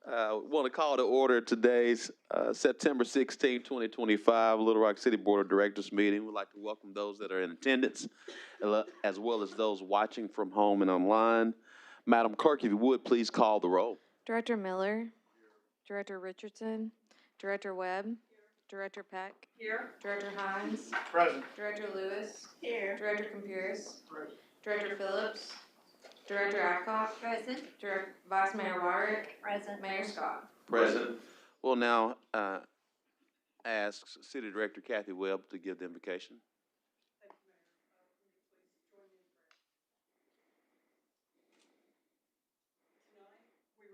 I want to call to order today's September 16, 2025 Little Rock City Board of Directors meeting. We'd like to welcome those that are in attendance, as well as those watching from home and online. Madam Clerk, if you would, please call the roll. Director Miller, Director Richardson, Director Webb, Director Peck. Here. Director Hines. Present. Director Lewis. Here. Director Compuers. Present. Director Phillips. Director Adcock. Present. Vice Mayor Wyrick. Present. Mayor Scott. Present. We'll now ask City Director Kathy Webb to give the invocation.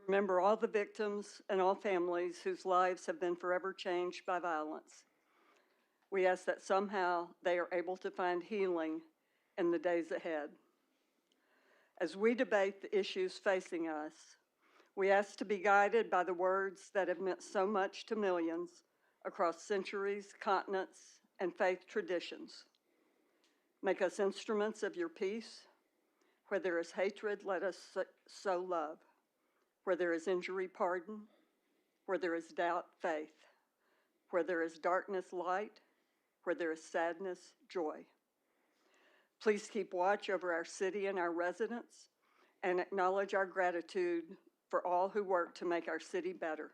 Remember all the victims and all families whose lives have been forever changed by violence. We ask that somehow they are able to find healing in the days ahead. As we debate the issues facing us, we ask to be guided by the words that have meant so much to millions across centuries, continents, and faith traditions. Make us instruments of your peace. Where there is hatred, let us sow love. Where there is injury, pardon. Where there is doubt, faith. Where there is darkness, light. Where there is sadness, joy. Please keep watch over our city and our residents and acknowledge our gratitude for all who work to make our city better.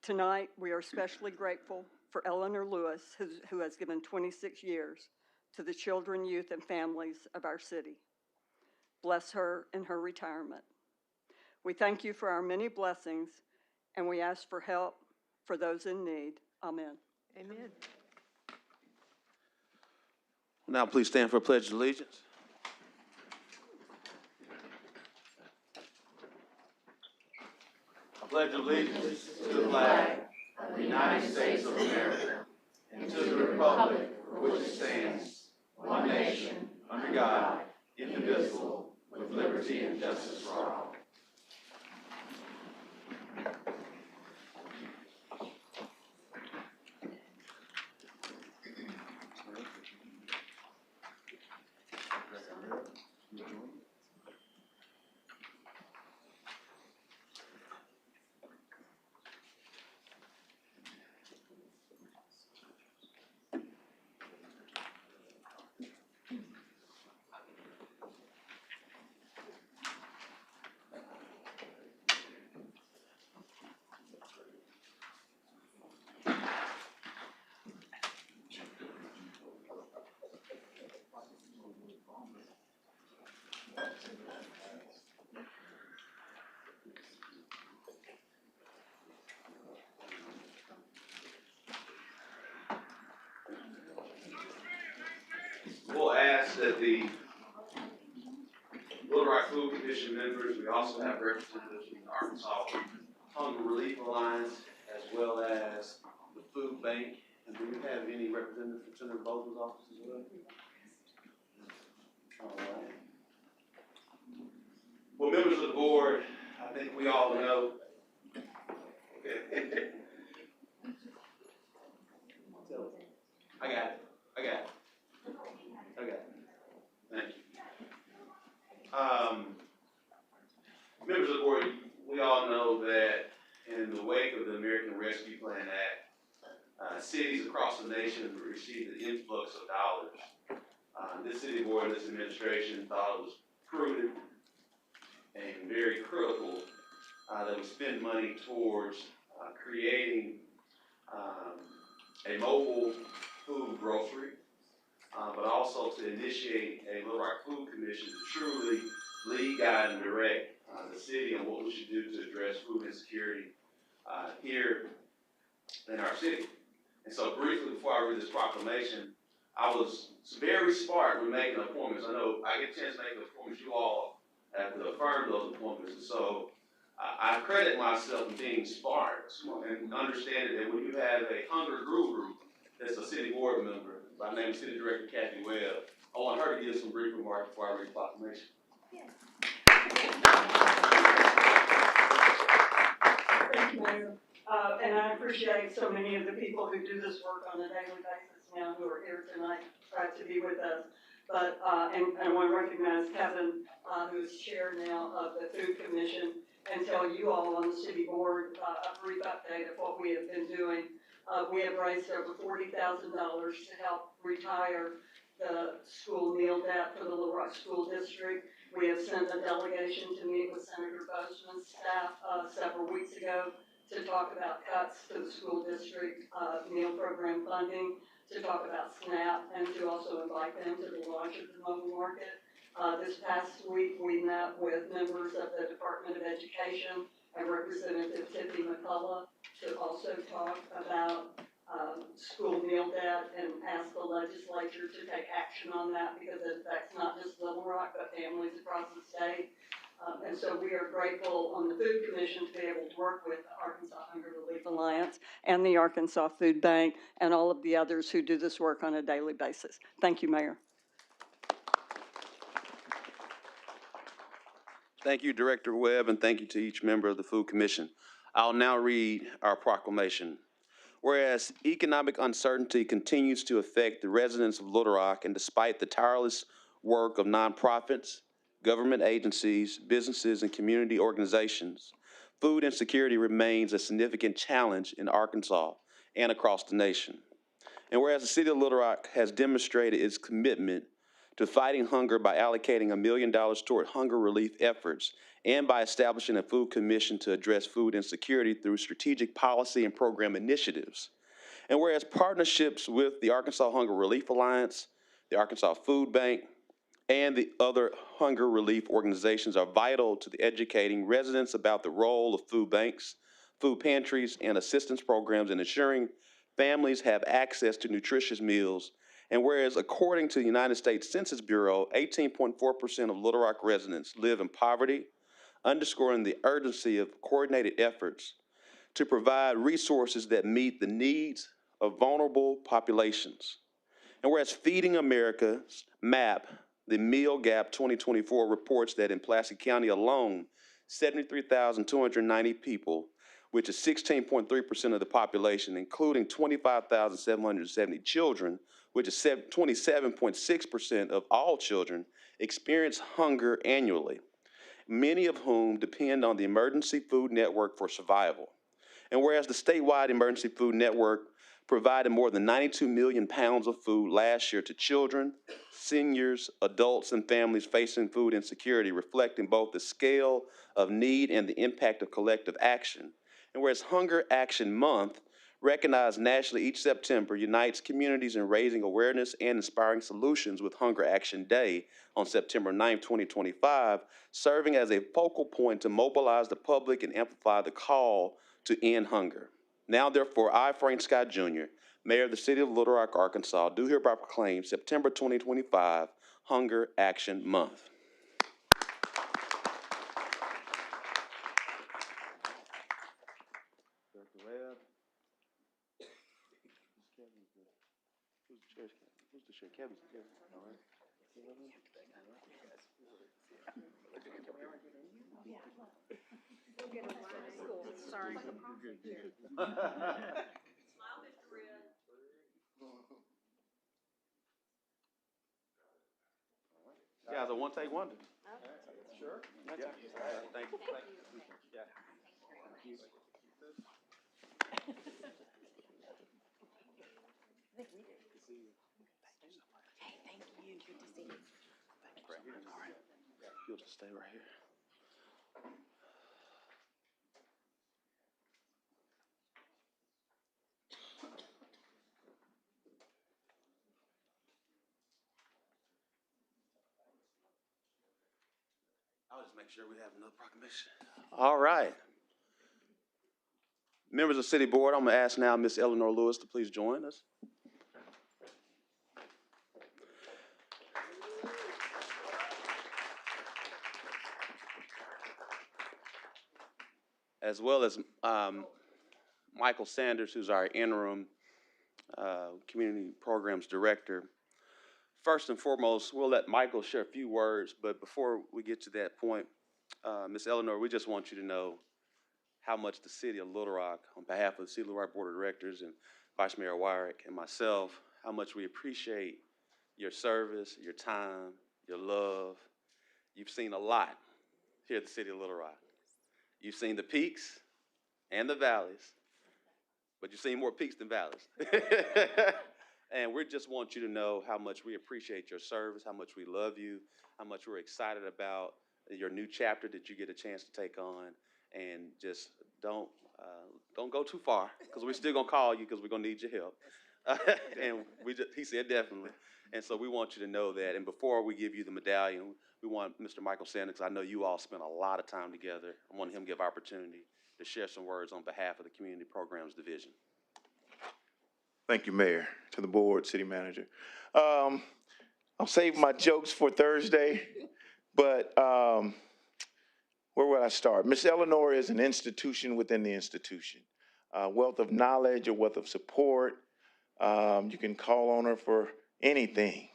Tonight, we are especially grateful for Eleanor Lewis, who has given 26 years to the children, youth, and families of our city. Bless her in her retirement. We thank you for our many blessings, and we ask for help for those in need. Amen. Amen. Now please stand for a pledge of allegiance. I pledge allegiance to the flag of the United States of America and to the republic for which it stands, one nation, under God, indivisible, with liberty and justice for all. We'll ask that the Little Rock Food Commission members, we also have representatives from the Arkansas Hunger Relief Alliance, as well as the Food Bank. And do we have any representatives from Senator Bozeman's office as well? All right. Well, members of the board, I think we all know. I got it. Thank you. Members of the board, we all know that in the wake of the American Rescue Plan Act, cities across the nation received an influx of dollars. This city board and this administration thought it was prudent and very critical that we spend money towards creating a mobile food grocery, but also to initiate a Little Rock Food Commission to truly lead, guide, and direct the city on what we should do to address food insecurity here in our city. And so briefly, before I read this proclamation, I was very smart when making appointments. I know I get a chance to make appointments. You all have to affirm those appointments. And so I credit myself in being smart and understanding that when you have a hunger guru that's a city board member, by name City Director Kathy Webb, I want her to give some brief remarks before I read the proclamation. Yes. Thank you, Mayor. And I appreciate so many of the people who do this work on a daily basis now who are here tonight to be with us. But, and I want to recognize Kevin, who is chair now of the Food Commission, and tell you all on the city board a brief update of what we have been doing. We have raised over $40,000 to help retire the school meal debt for the Little Rock School District. We have sent a delegation to meet with Senator Bozeman's staff several weeks ago to talk about cuts to the school district meal program funding, to talk about SNAP, and to also invite them to the launch of the mobile market. This past week, we met with members of the Department of Education and Representative Tiffany McCullough to also talk about school meal debt and ask the legislature to take action on that because it affects not just Little Rock, but families across the state. And so we are grateful on the Food Commission to be able to work with the Arkansas Hunger Relief Alliance and the Arkansas Food Bank and all of the others who do this work on a daily basis. Thank you, Mayor. Thank you, Director Webb, and thank you to each member of the Food Commission. I'll now read our proclamation. Whereas economic uncertainty continues to affect the residents of Little Rock, and despite the tireless work of nonprofits, government agencies, businesses, and community organizations, food insecurity remains a significant challenge in Arkansas and across the nation. And whereas the City of Little Rock has demonstrated its commitment to fighting hunger by allocating $1 million toward hunger relief efforts and by establishing a food commission to address food insecurity through strategic policy and program initiatives. And whereas partnerships with the Arkansas Hunger Relief Alliance, the Arkansas Food Bank, and the other hunger relief organizations are vital to the educating residents about the role of food banks, food pantries, and assistance programs in ensuring families have access to nutritious meals. And whereas according to the United States Census Bureau, 18.4% of Little Rock residents live in poverty, underscoring the urgency of coordinated efforts to provide resources that meet the needs of vulnerable populations. And whereas Feeding America's MAP, the Meal Gap 2024 reports that in Pulaski County alone, 73,290 people, which is 16.3% of the population, including 25,770 children, which is 27.6% of all children, experience hunger annually, many of whom depend on the Emergency Food Network for survival. And whereas the statewide Emergency Food Network provided more than 92 million pounds of food last year to children, seniors, adults, and families facing food insecurity, reflecting both the scale of need and the impact of collective action. And whereas Hunger Action Month, recognized nationally each September, unites communities in raising awareness and inspiring solutions with Hunger Action Day on September 9, 2025, serving as a focal point to mobilize the public and amplify the call to end hunger. Now, therefore, I, Frank Scott Jr., Mayor of the City of Little Rock, Arkansas, do hereby proclaim September 2025 Hunger Action Month. Director Webb. Who's the chair? Kevin's the chair. All right. Sorry. Yeah, it's a one-take wonder. Sure. Yeah. Thank you. Yeah. Hey, thank you. Good to see you. Right here. All right. You'll just stay right here. I'll just make sure we have another proclamation. All right. Members of the City Board, I'm going to ask now Ms. Eleanor Lewis to please join us. As well as Michael Sanders, who's our interim Community Programs Director. First and foremost, we'll let Michael share a few words, but before we get to that point, Ms. Eleanor, we just want you to know how much the City of Little Rock, on behalf of the City of Little Rock Board of Directors and Vice Mayor Wyrick and myself, how much we appreciate your service, your time, your love. You've seen a lot here at the City of Little Rock. You've seen the peaks and the valleys, but you've seen more peaks than valleys. And we just want you to know how much we appreciate your service, how much we love you, how much we're excited about your new chapter that you get a chance to take on. And just don't go too far, because we're still gonna call you because we're gonna need your help. And he said definitely. And so we want you to know that. And before we give you the medallion, we want Mr. Michael Sanders, I know you all spent a lot of time together. I want him to give opportunity to share some words on behalf of the Community Programs Division. Thank you, Mayor, to the board, City Manager. I'll save my jokes for Thursday, but where would I start? Miss Eleanor is an institution within the institution. A wealth of knowledge, a wealth of support. You can call on her for anything.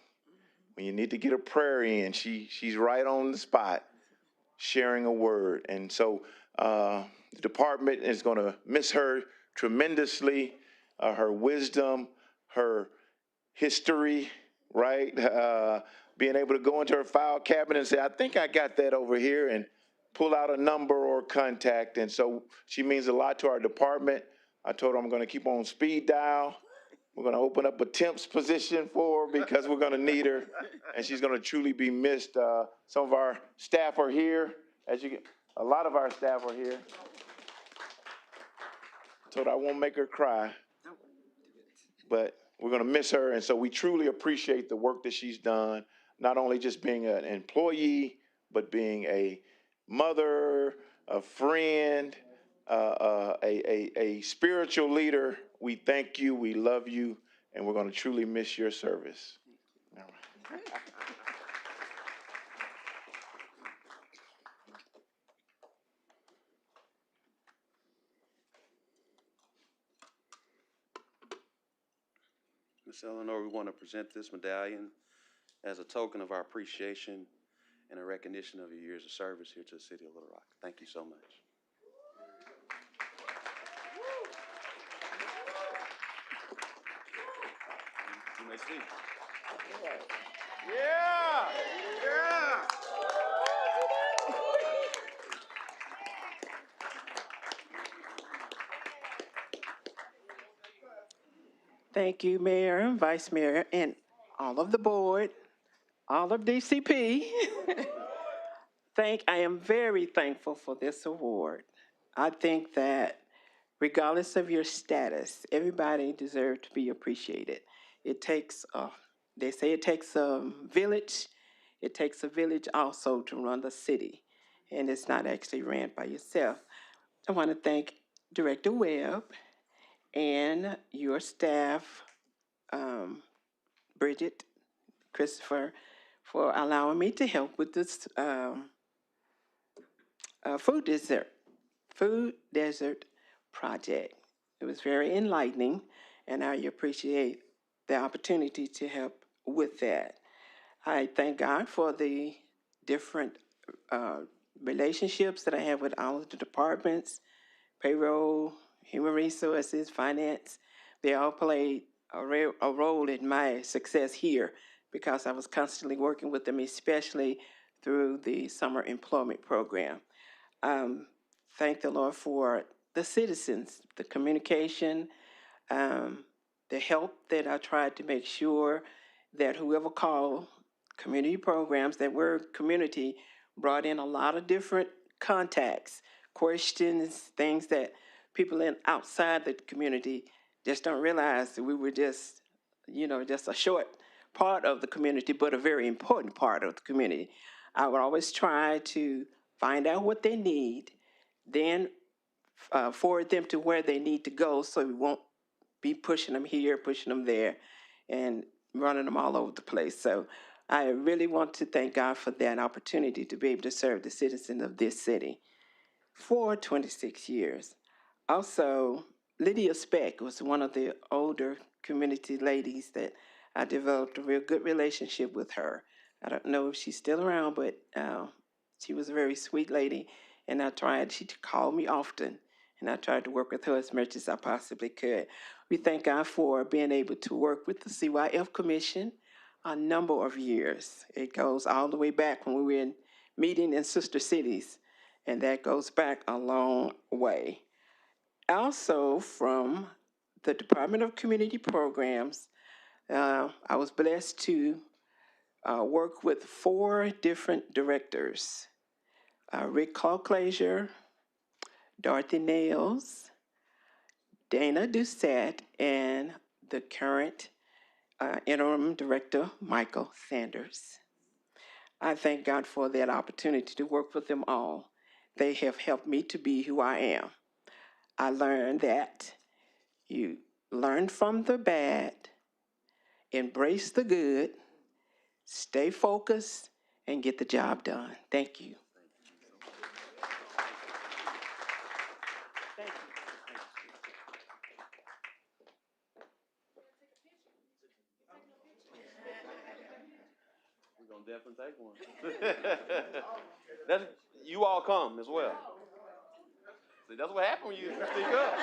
When you need to get a prayer in, she's right on the spot, sharing a word. And so the department is going to miss her tremendously. Her wisdom, her history, right? Being able to go into her file cabinet and say, I think I got that over here, and pull out a number or contact. And so she means a lot to our department. I told her I'm going to keep on speed dial. We're going to open up a temps position for her because we're going to need her, and she's going to truly be missed. Some of our staff are here. A lot of our staff are here. I told her I won't make her cry, but we're going to miss her. And so we truly appreciate the work that she's done, not only just being an employee, but being a mother, a friend, a spiritual leader. We thank you, we love you, and we're going to truly miss your service. All right. Ms. Eleanor, we want to present this medallion as a token of our appreciation and a recognition of your years of service here to the City of Little Rock. Thank you so much. You may speak. Yeah! Yeah! Thank you, Mayor and Vice Mayor, and all of the board, all of DCP. I am very thankful for this award. I think that regardless of your status, everybody deserves to be appreciated. It takes, they say it takes a village. It takes a village also to run the city, and it's not actually ran by yourself. I want to thank Director Webb and your staff, Bridget, Christopher, for allowing me to help with this food desert project. It was very enlightening, and I appreciate the opportunity to help with that. I thank God for the different relationships that I have with all of the departments, payroll, human resources, finance. They all played a role in my success here because I was constantly working with them, especially through the summer employment program. Thank the Lord for the citizens, the communication, the help that I tried to make sure that whoever called community programs, that word community brought in a lot of different contacts, questions, things that people outside the community just don't realize that we were just, just a short part of the community, but a very important part of the community. I would always try to find out what they need, then forward them to where they need to go so we won't be pushing them here, pushing them there, and running them all over the place. So I really want to thank God for that opportunity to be able to serve the citizens of this city for 26 years. Also, Lydia Speck was one of the older community ladies that I developed a real good relationship with her. I don't know if she's still around, but she was a very sweet lady, and she called me often, and I tried to work with her as much as I possibly could. We thank God for being able to work with the CYF Commission. a number of years. It goes all the way back when we were meeting in sister cities, and that goes back a long way. Also, from the Department of Community Programs, I was blessed to work with 4 different directors: Rick Cloclaser, Dorothy Nails, Dana Doucette, and the current interim director, Michael Sanders. I thank God for that opportunity to work with them all. They have helped me to be who I am. I learned that you learn from the bad, embrace the good, stay focused, and get the job done. Thank you. We're gonna definitely take one. That's, you all come as well. See, that's what happens when you speak up.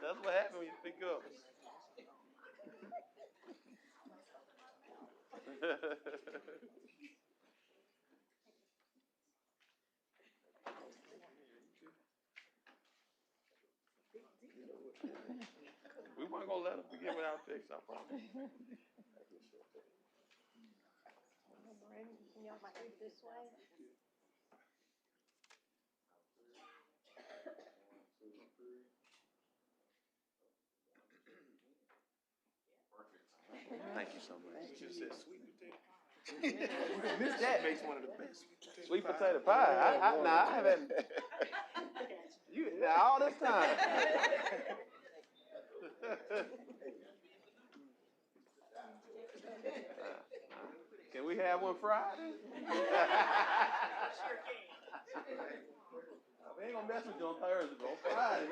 That's what happens when you speak up. We weren't gonna let them begin without a fix, I promise. Thank you so much. You just said sweet potato. Miss that makes one of the best Sweet potato pie. I haven't. You all this time. Can we have one Friday? We ain't gonna mess with you on Thursday, but on Friday.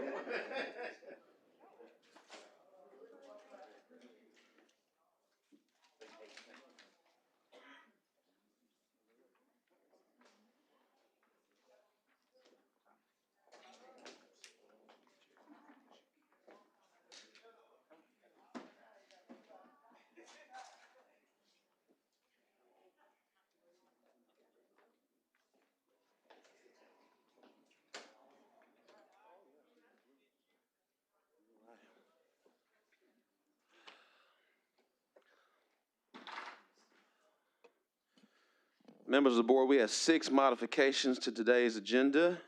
Members of the board, we have 6 modifications to today's agenda.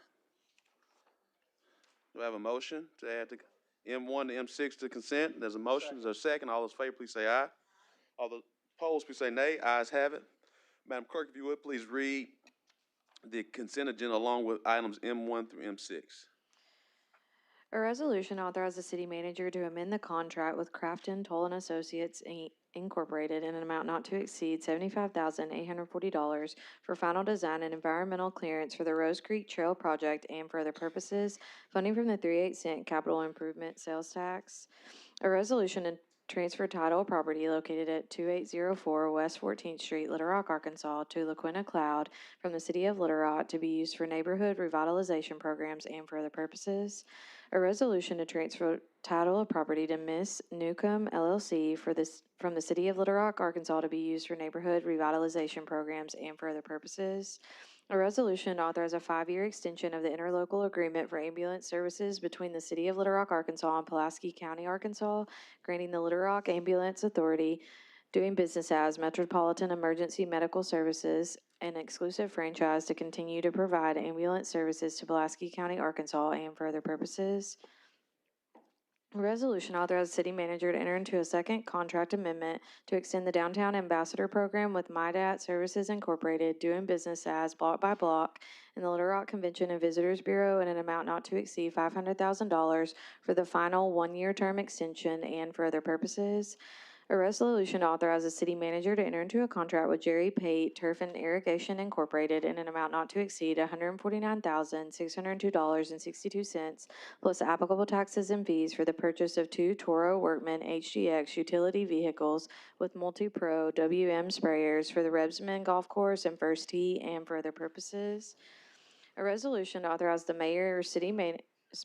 Do I have a motion to add the M1 to M6 to consent? There's a motion. Is there a second? All those in favor, please say aye. All those opposed, please say nay. Ayes have it. Madam Clerk, if you would, please read the consent agenda along with items M1 through M6. A resolution authorizes the city manager to amend the contract with Crafton Toll and Associates Incorporated in an amount not to exceed $75,840 for final design and environmental clearance for the Rose Creek Trail project and for other purposes, funding from the 3/8 capital improvement sales tax. A resolution to transfer title of property located at 2804 West 14th Street, Little Rock, Arkansas, to LaQuinta Cloud from the city of Little Rock to be used for neighborhood revitalization programs and for other purposes. A resolution to transfer title of property to Miss Newcomb LLC from the city of Little Rock, Arkansas, to be used for neighborhood revitalization programs and for other purposes. A resolution to authorize a 5-year extension of the interlocal agreement for ambulance services between the city of Little Rock, Arkansas and Pulaski County, Arkansas, granting the Little Rock Ambulance Authority doing business as Metropolitan Emergency Medical Services an exclusive franchise to continue to provide ambulance services to Pulaski County, Arkansas, and for other purposes. A resolution authorizes the city manager to enter into a second contract amendment to extend the Downtown Ambassador Program with MyDat Services Incorporated, doing business as Block by Block in the Little Rock Convention and Visitors Bureau in an amount not to exceed $500,000 for the final 1-year term extension and for other purposes. A resolution authorizes the city manager to enter into a contract with Jerry Pate Turf and Irrigation Incorporated in an amount not to exceed $149,602.62 plus applicable taxes and fees for the purchase of 2 Toro Workman HGX utility vehicles with multi-pro WM sprayers for the Rebsman Golf Course and First Tee and for other purposes. A resolution to authorize the mayor or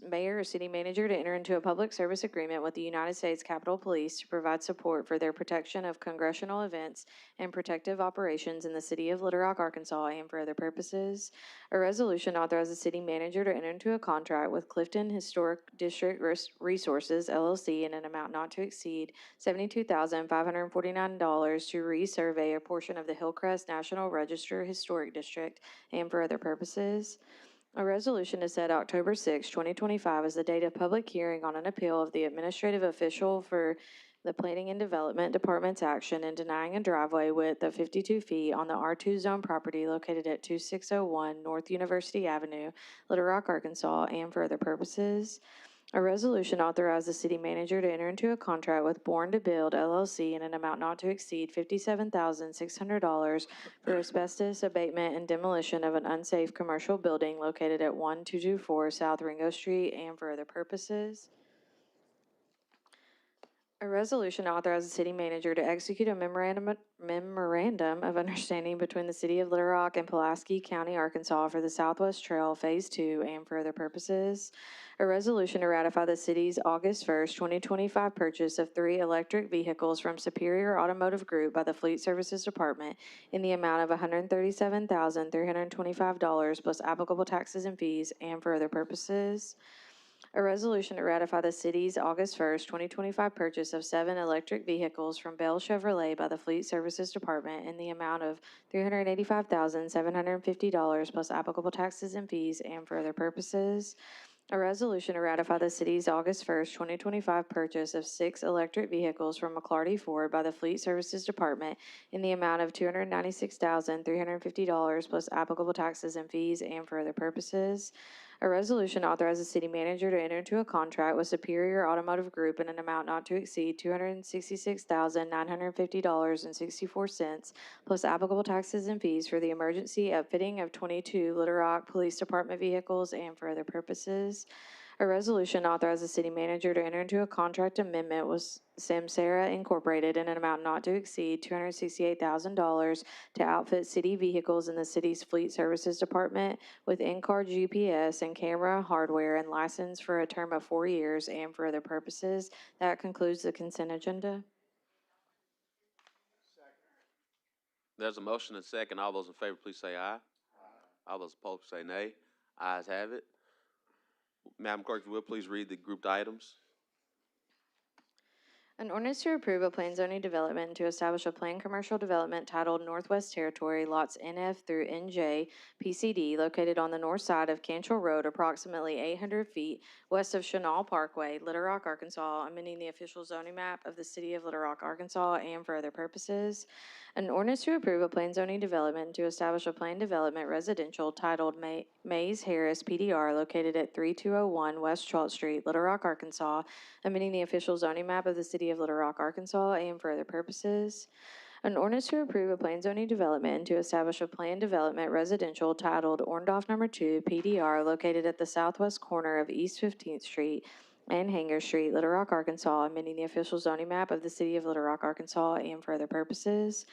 mayor or city manager to enter into a public service agreement with the United States Capitol Police to provide support for their protection of congressional events and protective operations in the city of Little Rock, Arkansas, and for other purposes. A resolution authorizes the city manager to enter into a contract with Clifton Historic District Resources, LLC, in an amount not to exceed $72,549 to resurvey a portion of the Hillcrest National Register Historic District and for other purposes. A resolution to set October 6, 2025 as the date of public hearing on an appeal of the administrative official for the Planning and Development Department's action in denying a driveway width of 52 feet on the R2 zone property located at 2601 North University Avenue, Little Rock, Arkansas, and for other purposes. A resolution authorized the city manager to enter into a contract with Born to Build LLC in an amount not to exceed $57,600 for asbestos abatement and demolition of an unsafe commercial building located at 1224 South Ringo Street and for other purposes. A resolution authorizes the city manager to execute a memorandum of understanding between the city of Little Rock and Pulaski County, Arkansas for the Southwest Trail Phase 2 and for other purposes. A resolution to ratify the city's August 1st, 2025 purchase of 3 electric vehicles from Superior Automotive Group by the Fleet Services Department in the amount of $137,325 plus applicable taxes and fees and for other purposes. A resolution to ratify the city's August 1st, 2025 purchase of 7 electric vehicles from Bell Chevrolet by the Fleet Services Department in the amount of $385,750 plus applicable taxes and fees and for other purposes. A resolution to ratify the city's August 1st, 2025 purchase of 6 electric vehicles from McClarty Ford by the Fleet Services Department in the amount of $296,350 plus applicable taxes and fees and for other purposes. A resolution authorizes the city manager to enter into a contract with Superior Automotive Group in an amount not to exceed $266,950.64 plus applicable taxes and fees for the emergency upfitting of 22 Little Rock Police Department vehicles and for other purposes. A resolution authorizes the city manager to enter into a contract amendment with Samsara Incorporated in an amount not to exceed $268,000 to outfit city vehicles in the city's Fleet Services Department with in-car GPS and camera hardware and license for a term of 4 years and for other purposes. That concludes the consent agenda. There's a motion and second. All those in favor, please say aye. All those opposed, say nay. Ayes have it. Madam Clerk, if you will, please read the grouped items. An ordinance to approve a planned zoning development and to establish a planned commercial development titled Northwest Territory, lots NF through NJ, PCD, located on the north side of Cantrell Road, approximately 800 feet west of Chenal Parkway, Little Rock, Arkansas, amending the official zoning map of the city of Little Rock, Arkansas, and for other purposes. An ordinance to approve a planned zoning development and to establish a planned development residential titled Mays Harris, PDR, located at 3201 West 12th Street, Little Rock, Arkansas, amending the official zoning map of the city of Little Rock, Arkansas, and for other purposes. An ordinance to approve a planned zoning development and to establish a planned development residential titled Orndorff No. 2, PDR, located at the southwest corner of East 15th Street and Hanger Street, Little Rock, Arkansas, amending the official zoning map of the city of Little Rock, Arkansas, and for other purposes.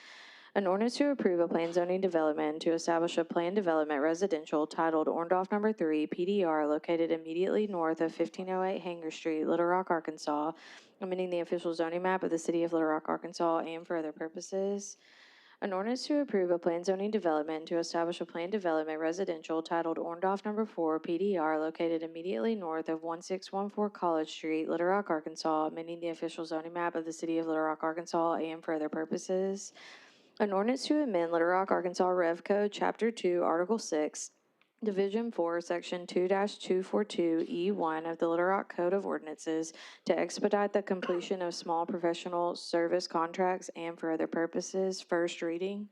An ordinance to approve a planned zoning development and to establish a planned development residential titled Orndorff No. 3, PDR, located immediately north of 1508 Hanger Street, Little Rock, Arkansas, amending the official zoning map of the city of Little Rock, Arkansas, and for other purposes. An ordinance to approve a planned zoning development and to establish a planned development residential titled Orndorff No. 4, PDR, located immediately north of 1614 College Street, Little Rock, Arkansas, amending the official zoning map of the city of Little Rock, Arkansas, and for other purposes. An ordinance to amend Little Rock, Arkansas Rev Code, Chapter 2, Article 6, Division 4, Section 2-242E1 of the Little Rock Code of Ordinances to expedite the completion of small professional service contracts and for other purposes. First reading.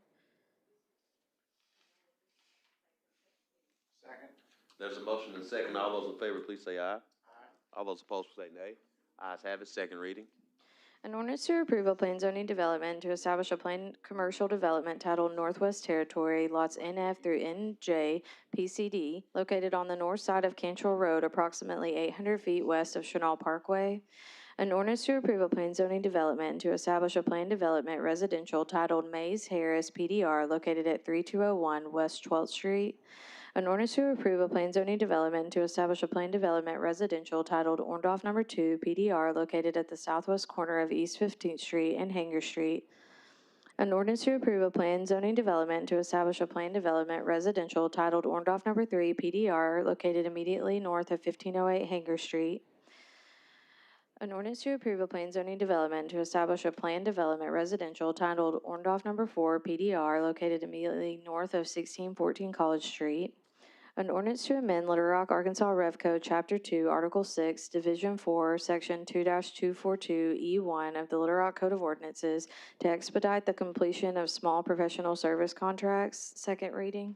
There's a motion and second. All those in favor, please say aye. All those opposed, say nay. Ayes have it. Second reading. An ordinance to approve a planned zoning development to establish a planned commercial development titled Northwest Territory, lots NF through NJ, PCD, located on the north side of Cantrell Road, approximately 800 feet west of Chenal Parkway. An ordinance to approve a planned zoning development to establish a planned development residential titled Mays Harris, PDR, located at 3201 West 12th Street. An ordinance to approve a planned zoning development to establish a planned development residential titled Orndorff Number 2, PDR, located at the southwest corner of East 15th Street and Hanger Street. An ordinance to approve a planned zoning development to establish a planned development residential titled Orndorff Number 3, PDR, located immediately north of 1508 Hanger Street. An ordinance to approve a planned zoning development to establish a planned development residential titled Orndorff Number 4, PDR, located immediately north of 1614 College Street. An ordinance to amend Little Rock, Arkansas Rev Code, Chapter 2, Article 6, Division 4, Section 2-242E1 of the Little Rock Code of Ordinances to expedite the completion of small professional service contracts. Second reading.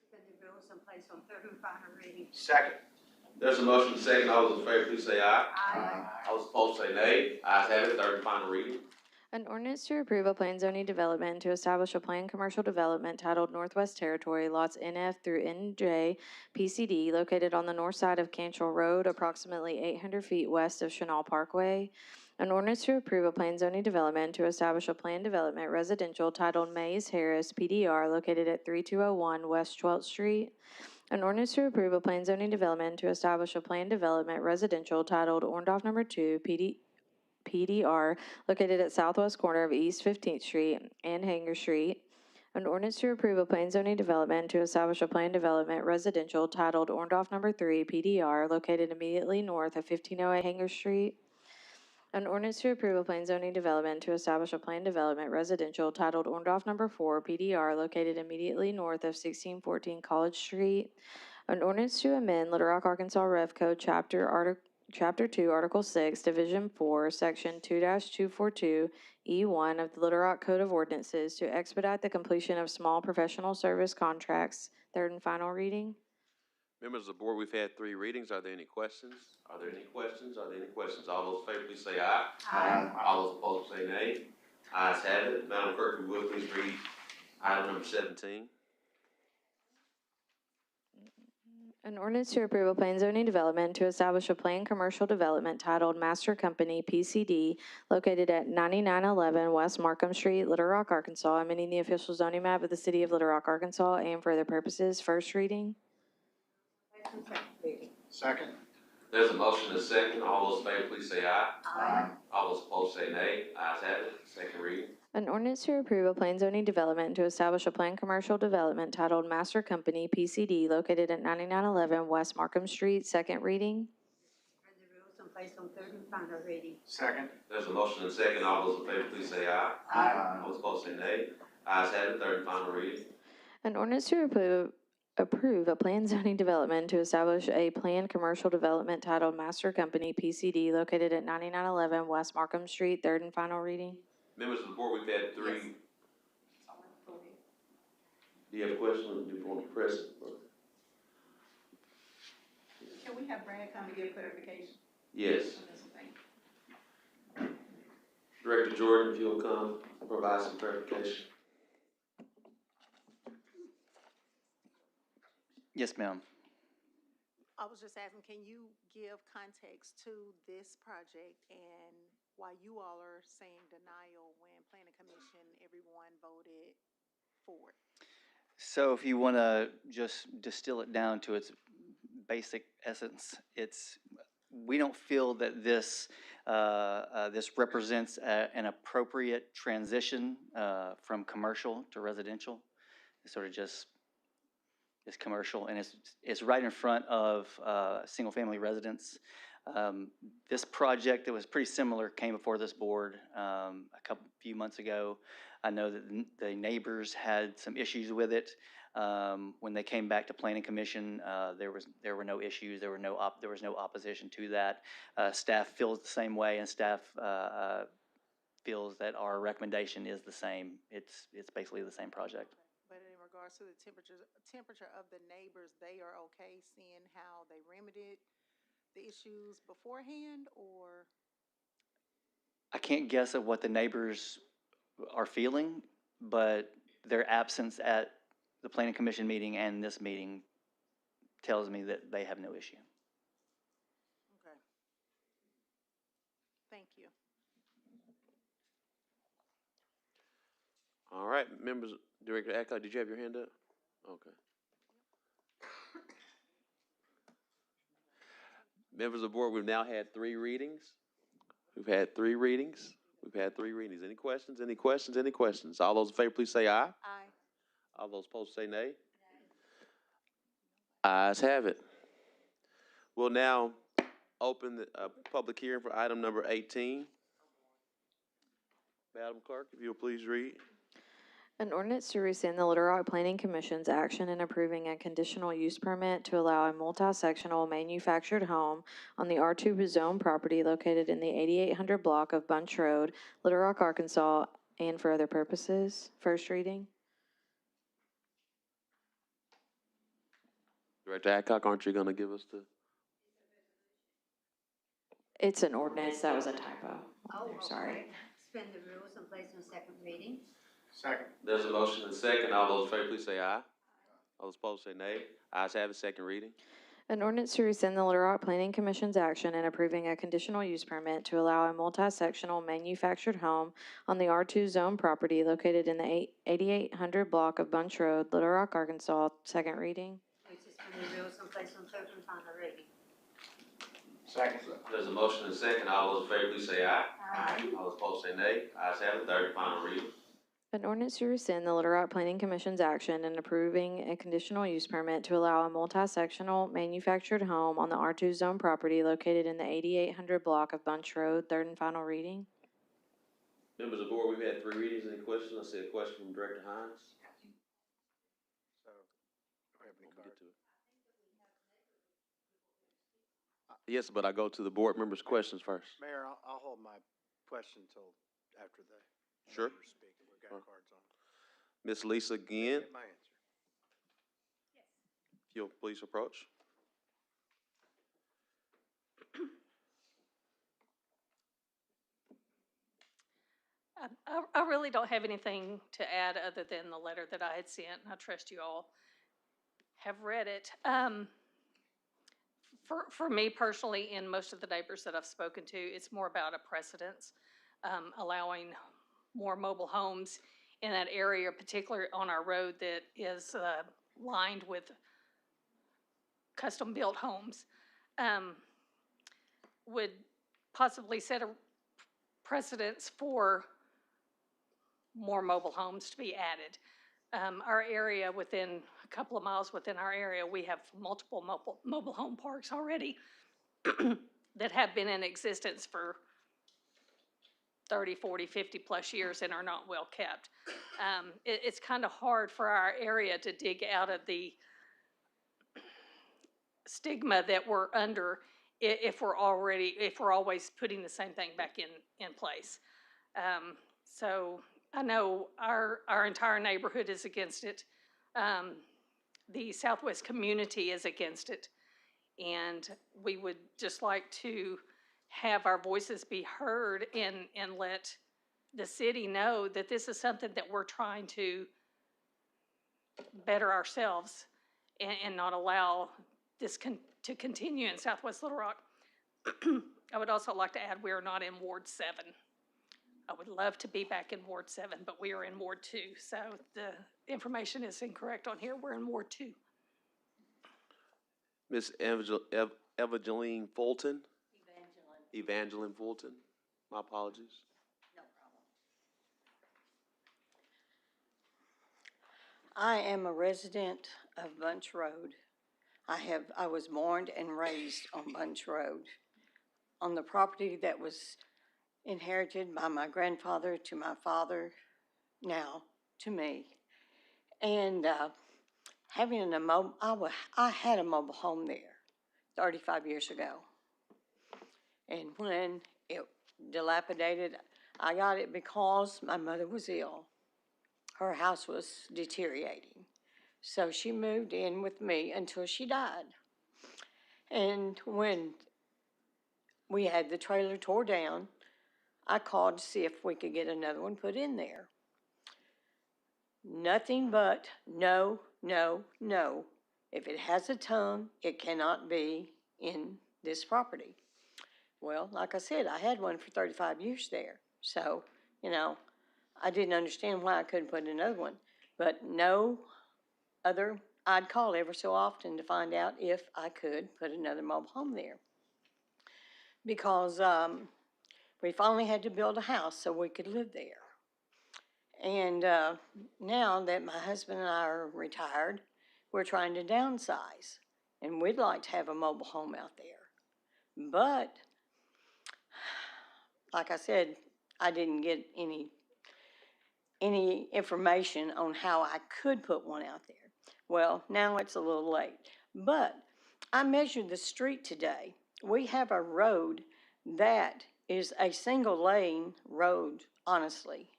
Suspend the rules and place on third and final reading. Second. There's a motion and second. All those in favor, please say aye. Aye. All those opposed, say nay. Ayes have it. Third and final reading. An ordinance to approve a planned zoning development to establish a planned commercial development titled Northwest Territory, lots NF through NJ, PCD, located on the north side of Cantrell Road, approximately 800 feet west of Chenal Parkway. An ordinance to approve a planned zoning development to establish a planned development residential titled Mays Harris, PDR, located at 3201 West 12th Street. An ordinance to approve a planned zoning development to establish a planned development residential titled Orndorff Number 2, PDR, located at southwest corner of East 15th Street and Hanger Street. An ordinance to approve a planned zoning development to establish a planned development residential titled Orndorff Number 3, PDR, located immediately north of 1508 Hanger Street. An ordinance to approve a planned zoning development to establish a planned development residential titled Orndorff Number 4, PDR, located immediately north of 1614 College Street. An ordinance to amend Little Rock, Arkansas Rev Code, Chapter 2, Article 6, Division 4, Section 2-242E1 of the Little Rock Code of Ordinances to expedite the completion of small professional service contracts. Third and final reading. Members of the board, we've had 3 readings. Are there any questions? Are there any questions? Are there any questions? All those in favor, please say aye. Aye. All those opposed, say nay. Ayes have it. Madam Clerk, if you would, please read item number 17. An ordinance to approve a planned zoning development to establish a planned commercial development titled Master Company, PCD, located at 9911 West Markham Street, Little Rock, Arkansas, amending the official zoning map of the city of Little Rock, Arkansas, and for other purposes. First reading. Place on second reading. Second. There's a motion and a second. All those in favor, please say aye. Aye. All those opposed, say nay. Ayes have it. Second reading. An ordinance to approve a planned zoning development to establish a planned commercial development titled Master Company, PCD, located at 9911 West Markham Street. Second reading. Suspend the rules and place on third and final reading. Second. There's a motion and a second. All those in favor, please say aye. All those opposed, say nay. Ayes have it. Third and final reading. An ordinance to approve a planned zoning development to establish a planned commercial development titled Master Company, PCD, located at 9911 West Markham Street. Third and final reading. Members of the board, we've had 3. Yes. Do you have a question? Do you want to press it? Can we have Brad come to give clarification Yes. on this thing? Director Jordan, if you'll come provide some clarification. Yes, ma'am. I was just asking, can you give context to this project and why you all are saying denial when Planning Commission, everyone voted for it? So if you want to just distill it down to its basic essence, we don't feel that this represents an appropriate transition from commercial to residential. It's sort of just is commercial, and it's right in front of single-family residence. This project that was pretty similar came before this board a few months ago. I know that the neighbors had some issues with it. When they came back to Planning Commission, there were no issues. There was no opposition to that. Staff feels the same way, and staff feels that our recommendation is the same. It's basically the same project. But in regards to the temperature of the neighbors, they are okay seeing how they remedied the issues beforehand, or? I can't guess at what the neighbors are feeling, but their absence at the Planning Commission meeting and this meeting tells me that they have no issue. Okay. Thank you. All right, members, Director Echo, did you have your hand up? Okay. Members of the board, we've now had 3 readings. We've had 3 readings. We've had 3 readings. Any questions? Any questions? Any questions? All those in favor, please say aye. Aye. All those opposed, say nay. Ayes have it. We'll now open the public hearing for item number 18. Madam Clerk, if you'll please read. An ordinance to rescind the Little Rock Planning Commission's action in approving a conditional use permit to allow a multi-sectional manufactured home on the R2 zone property located in the 8800 block of Bunch Road, Little Rock, Arkansas, and for other purposes. First reading. Director Adcock, aren't you going to give us the? It's an ordinance. That was a typo. Oh, Sorry. okay. Suspend the rules and place on second reading. Second. There's a motion and second. All those in favor, please say aye. All those opposed, say nay. Ayes have it. Second reading. An ordinance to rescind the Little Rock Planning Commission's action in approving a conditional use permit to allow a multi-sectional manufactured home on the R2 zone property located in the 8800 block of Bunch Road, Little Rock, Arkansas. Second reading. We suspend the rules and place on third and final reading. Second. There's a motion and second. All those in favor, please say aye. Aye. All those opposed, say nay. Ayes have it. Third and final reading. An ordinance to rescind the Little Rock Planning Commission's action in approving a conditional use permit to allow a multi-sectional manufactured home on the R2 zone property located in the 8800 block of Bunch Road. Third and final reading. Members of the board, we've had 3 readings. Any questions? I see a question from Director Hines. Yes, but I go to the board members' questions first. Mayor, I'll hold my question until after the Sure. members speak. We've got cards on. Miss Lisa again, Get my answer. if you'll please approach. I really don't have anything to add other than the letter that I had sent, and I trust you all have read it. For me personally, and most of the neighbors that I've spoken to, it's more about a precedence, allowing more mobile homes in that area, particularly on our road that is lined with custom-built homes, would possibly set a precedence for more mobile homes to be added. Our area, within a couple of miles within our area, we have multiple mobile home parks already that have been in existence for 30, 40, 50 plus years and are not well kept. It's kind of hard for our area to dig out of the stigma that we're under if we're always putting the same thing back in place. So I know our entire neighborhood is against it. The Southwest community is against it. And we would just like to have our voices be heard and let the city know that this is something that we're trying to better ourselves and not allow this to continue in Southwest Little Rock. I would also like to add we are not in Ward 7. I would love to be back in Ward 7, but we are in Ward 2. So the information is incorrect on here. We're in Ward 2. Miss Evangeline Fulton? Evangeline Fulton. My apologies. No problem. I am a resident of Bunch Road. I was born and raised on Bunch Road, on the property that was inherited by my grandfather to my father, now to me. And having I had a mobile home there 35 years ago. And when it dilapidated, I got it because my mother was ill. Her house was deteriorating. So she moved in with me until she died. And when we had the trailer tore down, I called to see if we could get another one put in there. Nothing but no, no, no. If it has a tongue, it cannot be in this property. Well, like I said, I had one for 35 years there. So, I didn't understand why I couldn't put another one. But no other, I'd call ever so often to find out if I could put another mobile home there. because, we finally had to build a house so we could live there. And, now that my husband and I are retired, we're trying to downsize. And we'd like to have a mobile home out there. But, like I said, I didn't get any information on how I could put one out there. Well, now it's a little late. But I measured the street today. We have a road that is a single lane road, honestly.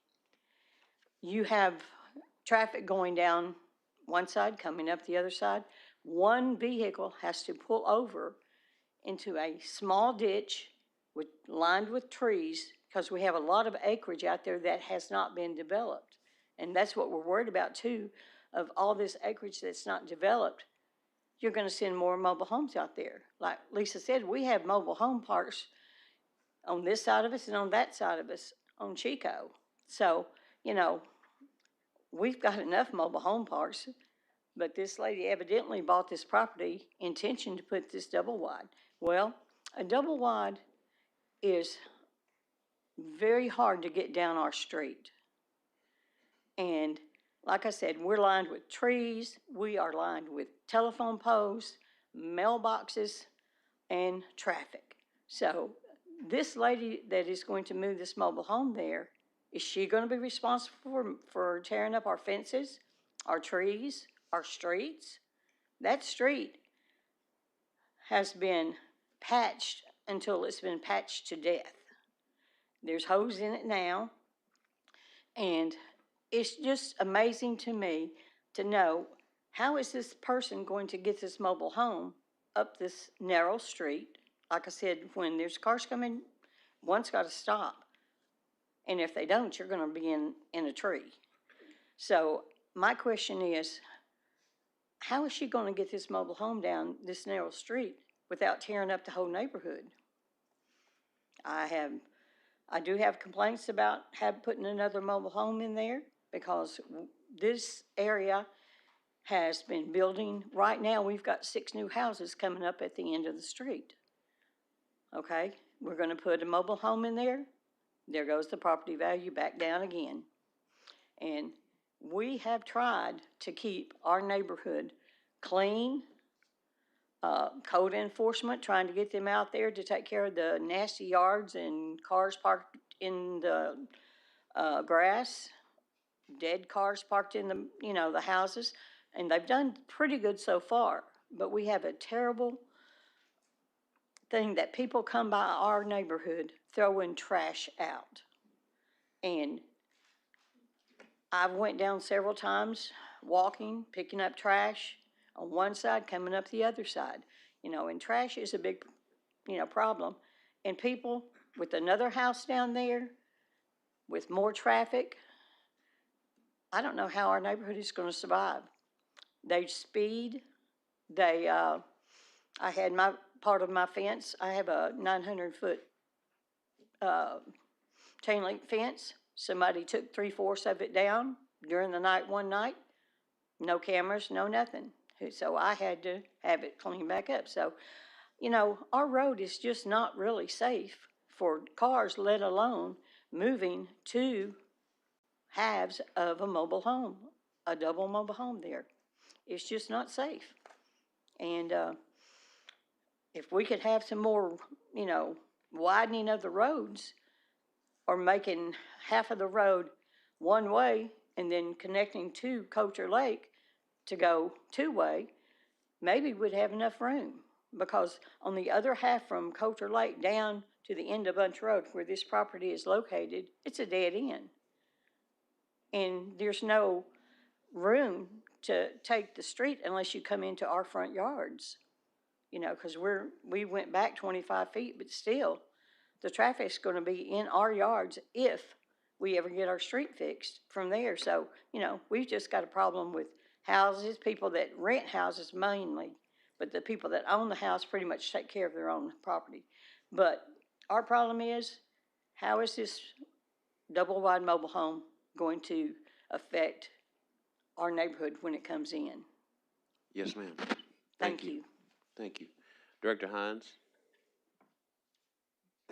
You have traffic going down one side, coming up the other side. One vehicle has to pull over into a small ditch lined with trees, because we have a lot of acreage out there that has not been developed. And that's what we're worried about too, of all this acreage that's not developed. You're going to send more mobile homes out there. Like Lisa said, we have mobile home parks on this side of us and on that side of us on Chico. So, you know, we've got enough mobile home parks, but this lady evidently bought this property intention to put this double wide. Well, a double wide is very hard to get down our street. And like I said, we're lined with trees, we are lined with telephone poles, mailboxes, and traffic. So this lady that is going to move this mobile home there, is she going to be responsible for tearing up our fences, our trees, our streets? That street has been patched until it's been patched to death. There's holes in it now, and it's just amazing to me to know, how is this person going to get this mobile home up this narrow street? Like I said, when there's cars coming, one's got to stop. And if they don't, you're going to be in a tree. So my question is, how is she going to get this mobile home down this narrow street without tearing up the whole neighborhood? I do have complaints about putting another mobile home in there, because this area has been building. Right now, we've got 6 new houses coming up at the end of the street. Okay, we're going to put a mobile home in there. There goes the property value back down again. And we have tried to keep our neighborhood clean. Code enforcement, trying to get them out there to take care of the nasty yards and cars parked in the grass, dead cars parked in the houses, and they've done pretty good so far. But we have a terrible thing that people come by our neighborhood throwing trash out. And I went down several times, walking, picking up trash on one side, coming up the other side. And trash is a big, problem. And people with another house down there, with more traffic, I don't know how our neighborhood is going to survive. They speed. I had part of my fence. I have a 900-foot chain link fence. Somebody took 3/4 of it down during the night one night. No cameras, no nothing. So I had to have it cleaned back up. So, our road is just not really safe for cars, let alone moving to halves of a mobile home, a double mobile home there. It's just not safe. And if we could have some more, widening of the roads, or making half of the road one way and then connecting to Coulter Lake to go 2-way, maybe we'd have enough room. Because on the other half from Coulter Lake down to the end of Bunch Road, where this property is located, it's a dead end. And there's no room to take the street unless you come into our front yards. Because we went back 25 feet, but still, the traffic's going to be in our yards if we ever get our street fixed from there. So, we've just got a problem with houses, people that rent houses mainly, but the people that own the house pretty much take care of their own property. But our problem is, how is this double-wide mobile home going to affect our neighborhood when it comes in? Yes, ma'am. Thank you. Thank you. Director Hines?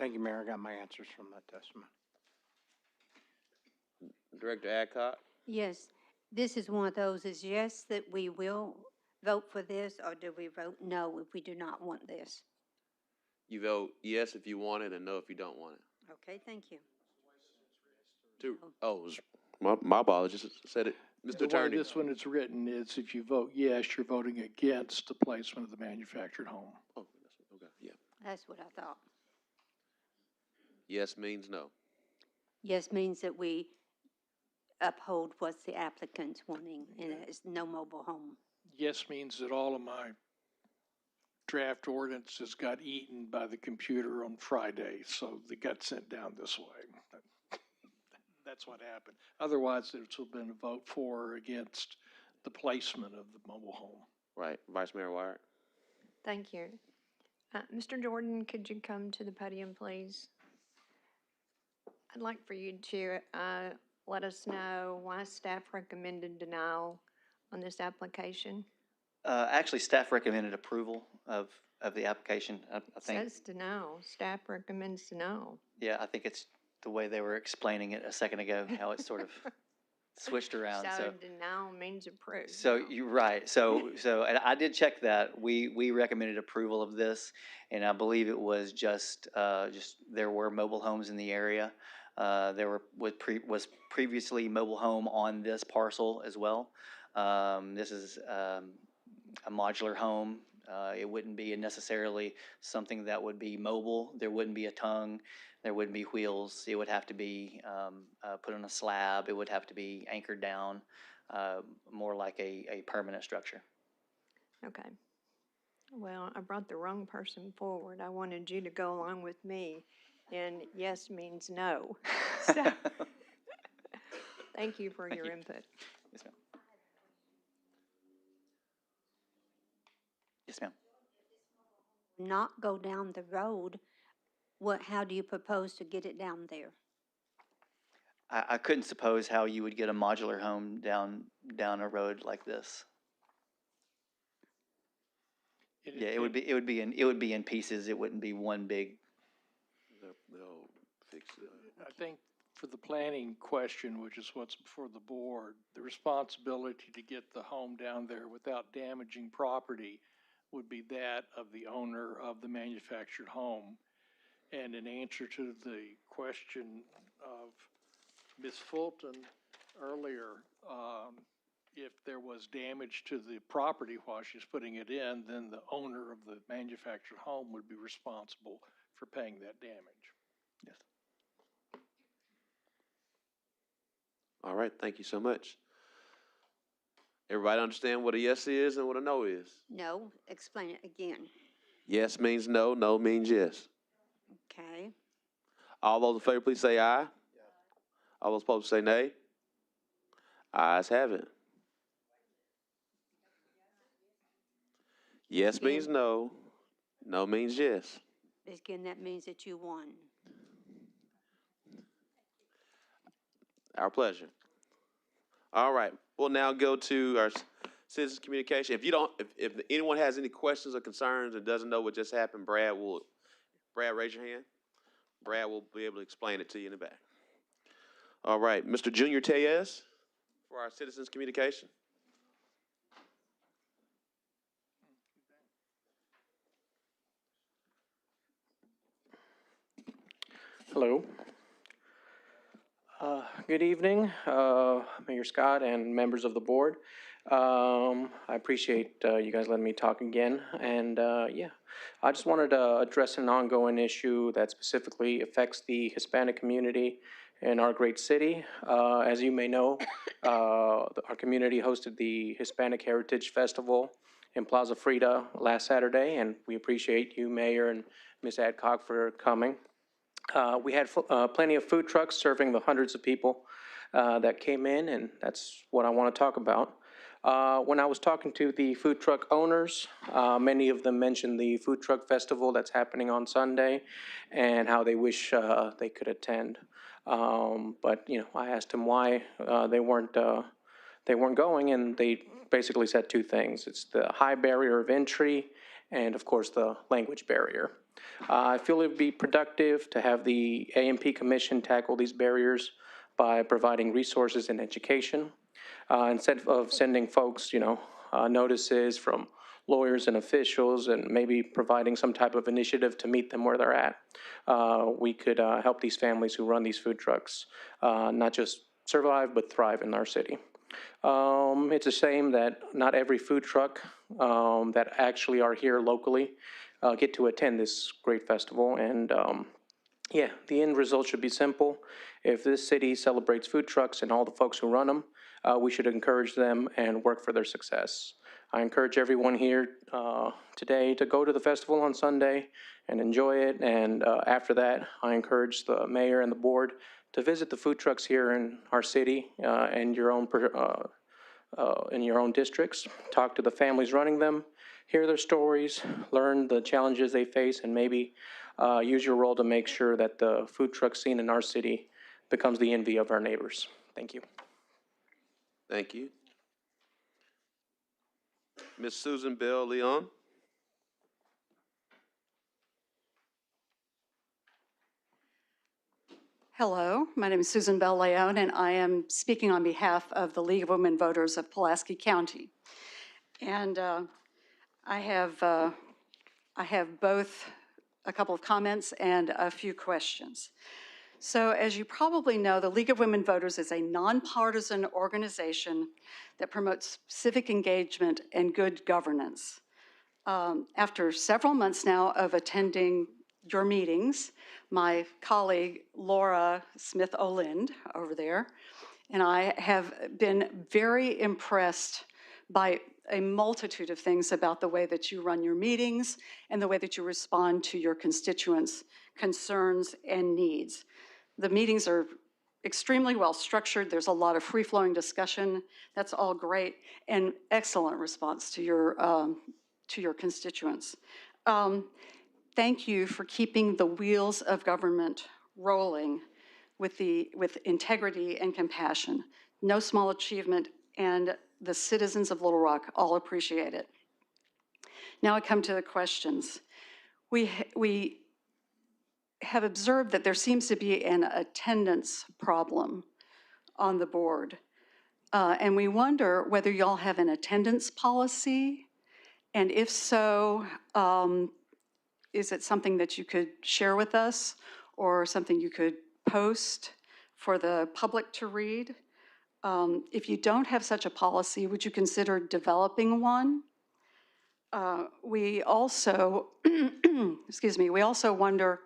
Thank you, Mayor. I got my answers from that testimony. Director Adcock? Yes, this is one of those, is yes that we will vote for this, or do we vote no if we do not want this? You vote yes if you want it and no if you don't want it. Okay, thank you. My apologies. Said it, Mr. The way Attorney. this one is written is if you vote yes, you're voting against the placement of the manufactured home. Oh, okay, yeah. That's what I thought. Yes means no. Yes means that we uphold what the applicant's wanting, and it's no mobile home. Yes means that all of my draft ordinances got eaten by the computer on Friday, so they got sent down this way. That's what happened. Otherwise, it would have been a vote for or against the placement of the mobile home. Right. Vice Mayor Wyatt? Thank you. Mr. Jordan, could you come to the podium, please? I'd like for you to let us know why staff recommended denial on this application. Actually, staff recommended approval of the application. I think. Says denial. Staff recommends denial. Yeah, I think it's the way they were explaining it a second ago, how it's sort of switched around. So denial means approved. So you're right. So and I did check that. We recommended approval of this, and I believe it was just there were mobile homes in the area. There was previously mobile home on this parcel as well. This is a modular home. It wouldn't be necessarily something that would be mobile. There wouldn't be a tongue. There wouldn't be wheels. It would have to be put on a slab. It would have to be anchored down, more like a permanent structure. Okay. Well, I brought the wrong person forward. I wanted you to go along with me, and yes means no. So, thank you for your input. Yes, ma'am. Yes, ma'am. Not go down the road, how do you propose to get it down there? I couldn't suppose how you would get a modular home down a road like this. It would be in pieces. It wouldn't be one big. They'll fix it. I think for the planning question, which is what's before the board, the responsibility to get the home down there without damaging property would be that of the owner of the manufactured home. And in answer to the question of Ms. Fulton earlier, if there was damage to the property while she's putting it in, then the owner of the manufactured home would be responsible for paying that damage. Yes. All right, thank you so much. Everybody understand what a yes is and what a no is? No, explain it again. Yes means no, no means yes. Okay. All those in favor, please say aye. All those opposed, say nay. Ayes have it. Yes means no, no means yes. Again, that means that you won. Our pleasure. All right, we'll now go to our citizens communication. If anyone has any questions or concerns and doesn't know what just happened, Brad, raise your hand. Brad will be able to explain it to you in the back. All right, Mr. Junior Tellez for our citizens communication. Hello. Good evening, Mayor Scott and members of the board. I appreciate you guys letting me talk again. And I just wanted to address an ongoing issue that specifically affects the Hispanic community in our great city. As you may know, our community hosted the Hispanic Heritage Festival in Plaza Frida last Saturday, and we appreciate you, Mayor, and Ms. Adcock for coming. We had plenty of food trucks serving the hundreds of people that came in, and that's what I want to talk about. When I was talking to the food truck owners, many of them mentioned the food truck festival that's happening on Sunday and how they wish they could attend. But I asked them why they weren't going, and they basically said two things. It's the high barrier of entry and, of course, the language barrier. I feel it would be productive to have the A&P Commission tackle these barriers by providing resources and education. Instead of sending folks, notices from lawyers and officials and maybe providing some type of initiative to meet them where they're at, we could help these families who run these food trucks not just survive but thrive in our city. It's a shame that not every food truck that actually are here locally get to attend this great festival. And the end result should be simple. If this city celebrates food trucks and all the folks who run them, we should encourage them and work for their success. I encourage everyone here today to go to the festival on Sunday and enjoy it. And after that, I encourage the mayor and the board to visit the food trucks here in our city and in your own districts. Talk to the families running them, hear their stories, learn the challenges they face, and maybe use your role to make sure that the food truck scene in our city becomes the envy of our neighbors. Thank you. Thank you. Ms. Susan Bell Leon. Hello, my name is Susan Bell Leon, and I am speaking on behalf of the League of Women Voters of Pulaski County. And I have both a couple of comments and a few questions. So as you probably know, the League of Women Voters is a nonpartisan organization that promotes civic engagement and good governance. After several months now of attending your meetings, my colleague Laura Smith-Olind over there and I have been very impressed by a multitude of things about the way that you run your meetings and the way that you respond to your constituents' concerns and needs. The meetings are extremely well structured. There's a lot of free-flowing discussion. That's all great, and excellent response to your constituents. Thank you for keeping the wheels of government rolling with integrity and compassion. No small achievement, and the citizens of Little Rock all appreciate it. Now I come to the questions. We have observed that there seems to be an attendance problem on the board. And we wonder whether y'all have an attendance policy, and if so, is it something that you could share with us or something you could post for the public to read? If you don't have such a policy, would you consider developing one? We also, excuse me, we also wonder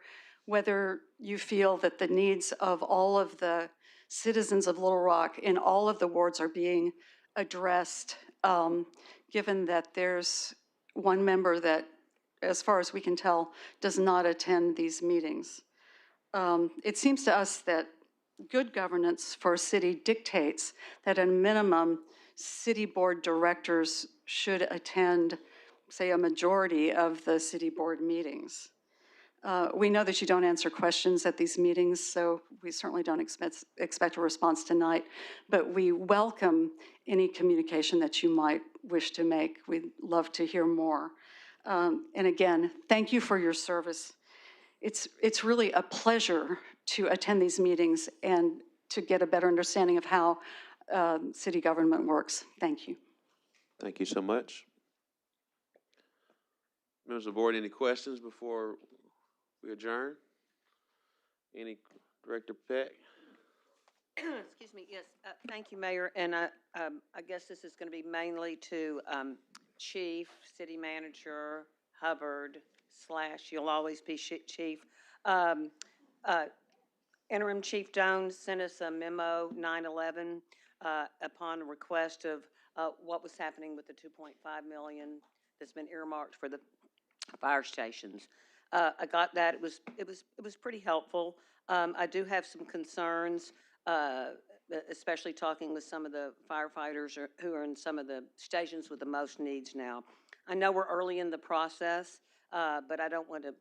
whether you feel that the needs of all of the citizens of Little Rock in all of the wards are being addressed, given that there's one member that, as far as we can tell, does not attend these meetings. It seems to us that good governance for a city dictates that at a minimum, city board directors should attend, say, a majority of the city board meetings. We know that you don't answer questions at these meetings, so we certainly don't expect a response tonight, but we welcome any communication that you might wish to make. We'd love to hear more. And again, thank you for your service. It's really a pleasure to attend these meetings and to get a better understanding of how city government works. Thank you. Thank you so much. Members of the board, any questions before we adjourn? Any, Director Peck? Excuse me, yes, thank you, Mayor, and I guess this is going to be mainly to Chief, City Manager, Hubbard, / you'll always be Chief. Interim Chief Jones sent us a memo, 9/11, upon request of what was happening with the $2.5 million that's been earmarked for the fire stations. I got that. It was pretty helpful. I do have some concerns, especially talking with some of the firefighters who are in some of the stations with the most needs now. I know we're early in the process, but I don't want to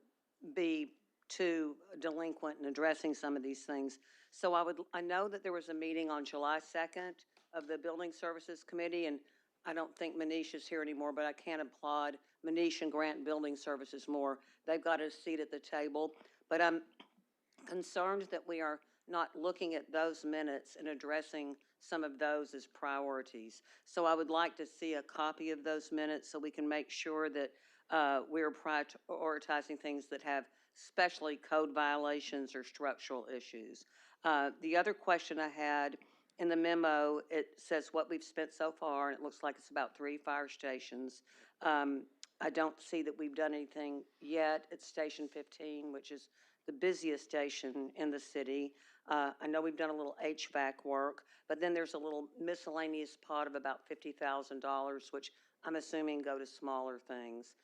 be too delinquent in addressing some of these things. So I know that there was a meeting on July 2nd of the Building Services Committee, and I don't think Manish is here anymore, but I can applaud Manish and Grant Building Services more. They've got a seat at the table, but I'm concerned that we are not looking at those minutes and addressing some of those as priorities. So I would like to see a copy of those minutes so we can make sure that we're prioritizing things that have especially code violations or structural issues. The other question I had, in the memo, it says what we've spent so far, and it looks like it's about 3 fire stations. I don't see that we've done anything yet at Station 15, which is the busiest station in the city. I know we've done a little HVAC work, but then there's a little miscellaneous pot of about $50,000, which I'm assuming go to smaller things.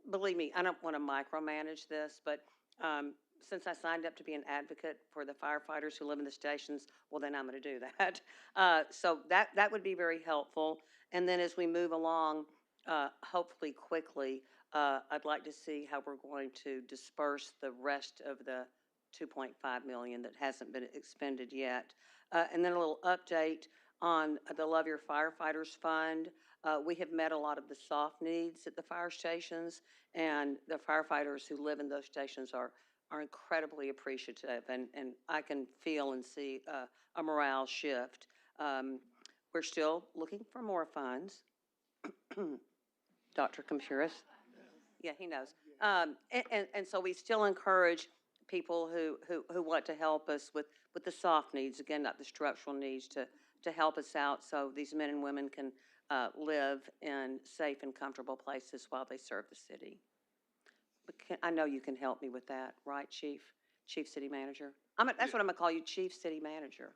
Believe me, I don't want to micromanage this, but since I signed up to be an advocate for the firefighters who live in the stations, well, then I'm going to do that. So that would be very helpful. And then as we move along, hopefully quickly, I'd like to see how we're going to disperse the rest of the $2.5 million that hasn't been expended yet. And then a little update on the Love Your Firefighters Fund. We have met a lot of the soft needs at the fire stations, and the firefighters who live in those stations are incredibly appreciative, and I can feel and see a morale shift. We're still looking for more funds. Dr. Compuris? Yeah, he knows. And so we still encourage people who want to help us with the soft needs, again, not the structural needs, to help us out so these men and women can live in safe and comfortable places while they serve the city. But I know you can help me with that, right, Chief? Chief City Manager? That's what I'm going to call you, Chief City Manager.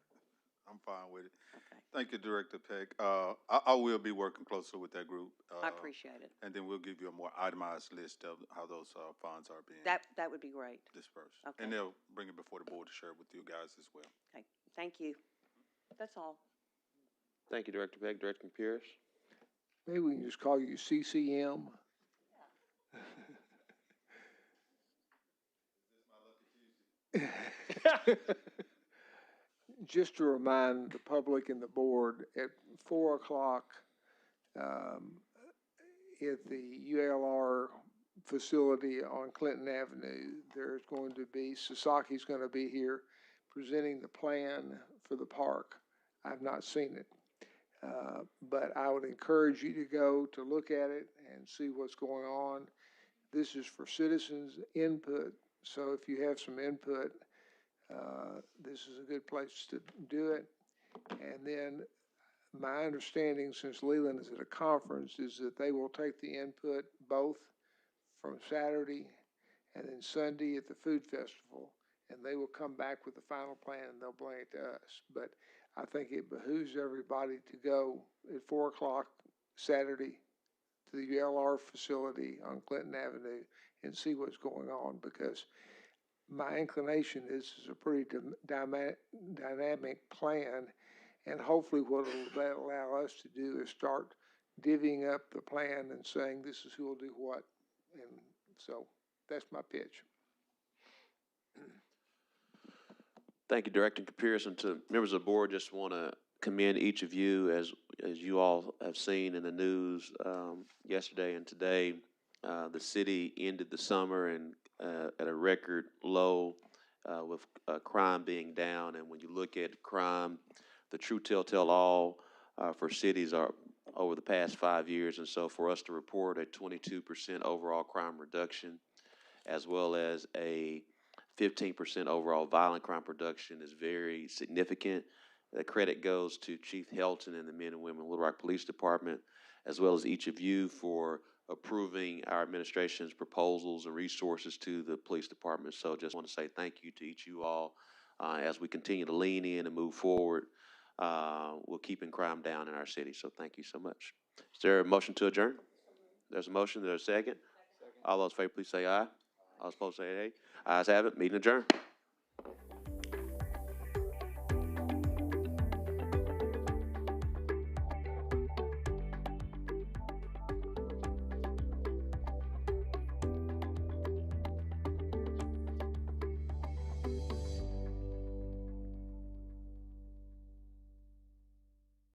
I'm fine with it. Okay. Thank you, Director Peck. I will be working closely with that group. I appreciate it. And then we'll give you a more itemized list of how those funds are being That would be great. dispersed. Okay. And they'll bring it before the board to share it with you guys as well. Okay, thank you. That's all. Thank you, Director Peck. Director Pierce? Maybe we can just call you CCM. Just to remind the public and the board, at 4 o'clock at the ULR facility on Clinton Avenue, there's going to be, Sasaki's going to be here presenting the plan for the park. I've not seen it, but I would encourage you to go to look at it and see what's going on. This is for citizens' input, so if you have some input, this is a good place to do it. And then my understanding, since Leland is at a conference, is that they will take the input both from Saturday and then Sunday at the food festival, and they will come back with the final plan and they'll bring it to us. But I think it behooves everybody to go at 4 o'clock Saturday to the ULR facility on Clinton Avenue and see what's going on, because my inclination is a pretty dynamic plan, and hopefully what it'll allow us to do is start divvying up the plan and saying this is who will do what, and so that's my pitch. Thank you, Director Pierce, and to members of the board, just want to commend each of you, as you all have seen in the news yesterday and today. The city ended the summer and at a record low with crime being down, and when you look at crime, the true telltale all for cities are over the past 5 years, and so for us to report a 22% overall crime reduction, as well as a 15% overall violent crime reduction, is very significant. The credit goes to Chief Helton and the men and women of Little Rock Police Department, as well as each of you for approving our administration's proposals and resources to the police department. So just want to say thank you to each of you all. As we continue to lean in and move forward, we're keeping crime down in our city. So thank you so much. Is there a motion to adjourn? There's a motion. There's a second. All those in favor, please say aye. All opposed, say nay. Ayes have it. Meeting adjourned.